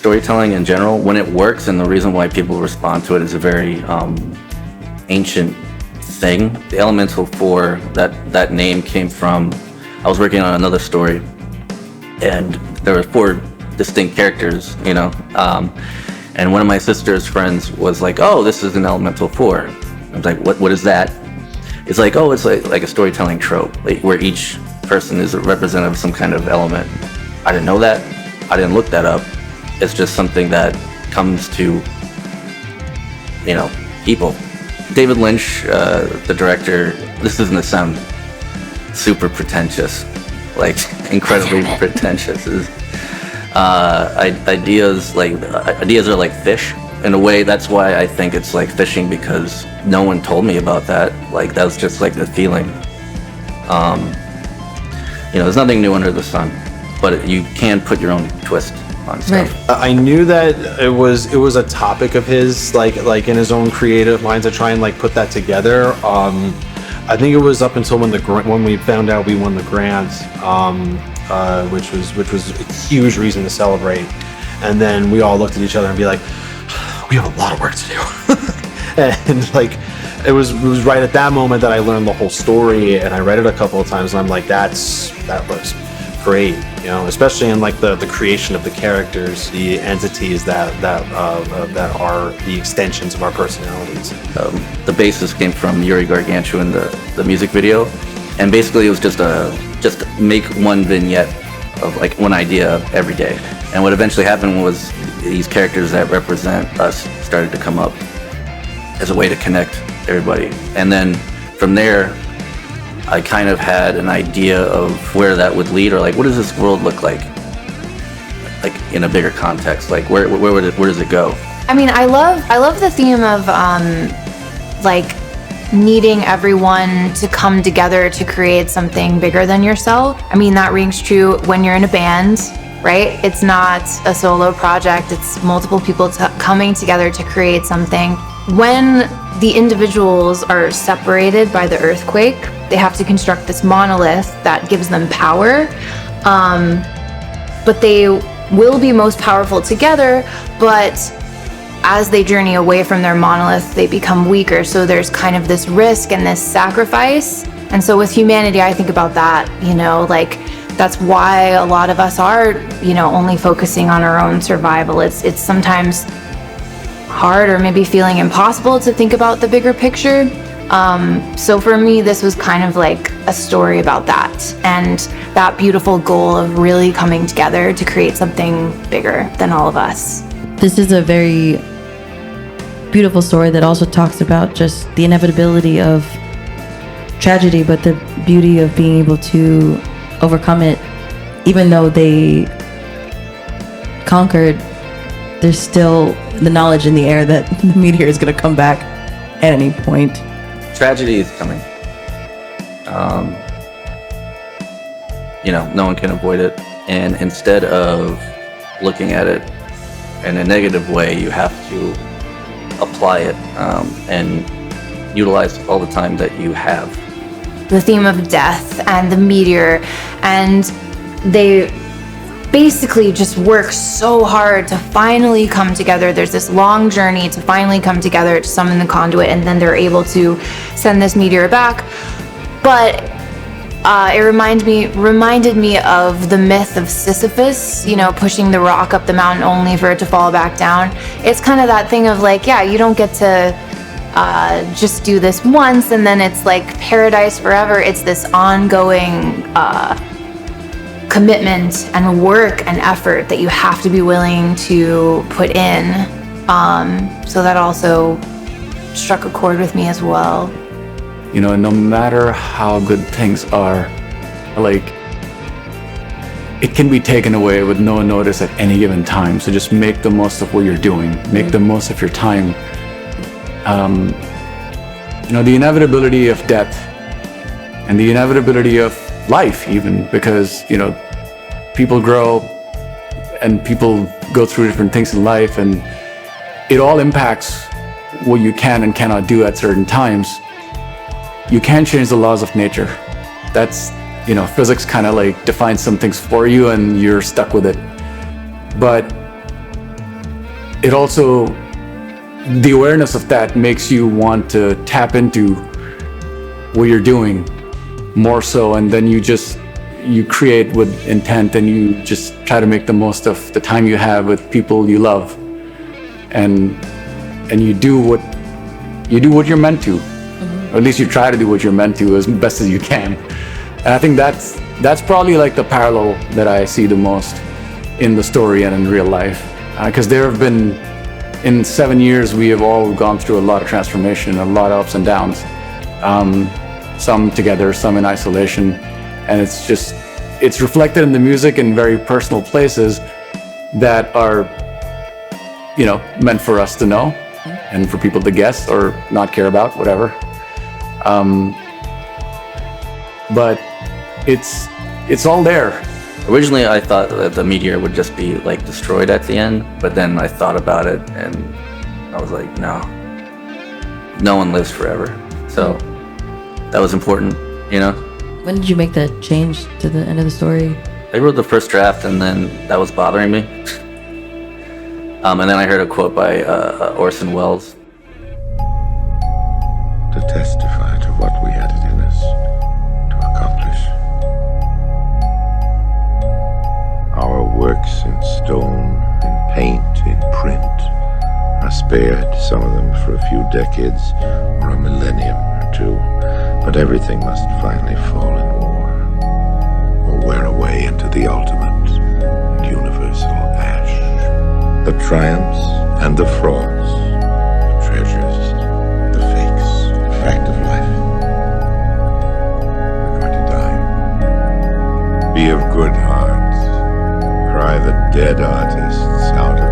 storytelling in general, when it works, and the reason why people respond to it is a very ancient thing. The Elemental Four, that name came from, I was working on another story, and there were four distinct characters, you know, and one of my sister's friends was like, "Oh, this is an Elemental Four." I was like, "What is that?" It's like, "Oh, it's like a storytelling trope, like where each person is a representative of some kind of element." I didn't know that. I didn't look that up. It's just something that comes to, you know, people. David Lynch, the director, this isn't to sound super pretentious, like incredibly pretentious. Ideas are like fish in a way. That's why I think it's like fishing, because no one told me about that. Like, that was just like the feeling. You know, there's nothing new under the sun, but you can put your own twist on stuff. Right. I knew that it was a topic of his, like in his own creative mind, to try and like put that together. I think it was up until when we found out we won the grant, which was a huge reason to celebrate. And then we all looked at each other and be like, we have a lot of work to do. And like, it was right at that moment that I learned the whole story, and I read it a couple of times, and I'm like, that was great, you know, especially in like the creation of the characters, the entities that are the extensions of our personalities. The basis came from Yuri Gargantua in the music video, and basically it was just make one vignette of like one idea every day. And what eventually happened was these characters that represent us started to come up as a way to connect everybody. And then from there, I kind of had an idea of where that would lead, or like, what does this world look like in a bigger context? Like, where does it go? I mean, I love the theme of like needing everyone to come together to create something bigger than yourself. I mean, that rings true when you're in a band, right? It's not a solo project. It's multiple people coming together to create something. When the individuals are separated by the earthquake, they have to construct this monolith that gives them power. But they will be most powerful together, but as they journey away from their monolith, they become weaker. So there's kind of this risk and this sacrifice. And so with humanity, I think about that, you know, like that's why a lot of us are, you know, only focusing on our own survival. It's sometimes hard or maybe feeling impossible to think about the bigger picture. So for me, this was kind of like a story about that and that beautiful goal of really coming together to create something bigger than all of us. This is a very beautiful story that also talks about just the inevitability of tragedy, but the beauty of being able to overcome it. Even though they conquered, there's still the knowledge in the air that the meteor is going to come back at any point. Tragedy is coming. You know, no one can avoid it. And instead of looking at it in a negative way, you have to apply it and utilize all the time that you have. The theme of death and the meteor, and they basically just work so hard to finally come together. There's this long journey to finally come together to summon the conduit, and then they're able to send this meteor back. But it reminded me of the myth of Sisyphus, you know, pushing the rock up the mountain only for it to fall back down. It's kind of that thing of like, yeah, you don't get to just do this once and then it's like paradise forever. It's this ongoing commitment and work and effort that you have to be willing to put in. So that also struck a chord with me as well. You know, no matter how good things are, like, it can be taken away with no notice at any given time. So just make the most of what you're doing. Make the most of your time. You know, the inevitability of death and the inevitability of life even, because, you know, people grow and people go through different things in life, and it all impacts what you can and cannot do at certain times. You can't change the laws of nature. That's, you know, physics kind of like defines some things for you and you're stuck with it. But it also, the awareness of that makes you want to tap into what you're doing more so, and then you create with intent, and you just try to make the most of the time you have with people you love, and you do what you're meant to, or at least you try to do what you're meant to as best as you can. And I think that's probably like the parallel that I see the most in the story and in real life, because there have been, in 7 years, we have all gone through a lot of transformation, a lot of ups and downs, some together, some in isolation, and it's reflected in the music in very personal places that are, meant for us to know and for people to guess or not care about, whatever. But it's all there. Originally, I thought that the meteor would just be like destroyed at the end, but then I thought about it and I was like, no one lives forever. So that was important, When did you make that change to the end of the story? I wrote the first draft and then that was bothering me. And then I heard a quote by Orson Welles. To testify to what we had it in us to accomplish. Our works in stone, in paint, in print are spared, some of them for a few decades or a millennium or two, but everything must finally fall in war or wear away into the ultimate and universal ash. The triumphs and the frauds, the treasures, the fakes, the fact of life. We're going to die. Be of good heart. Cry the dead artists out of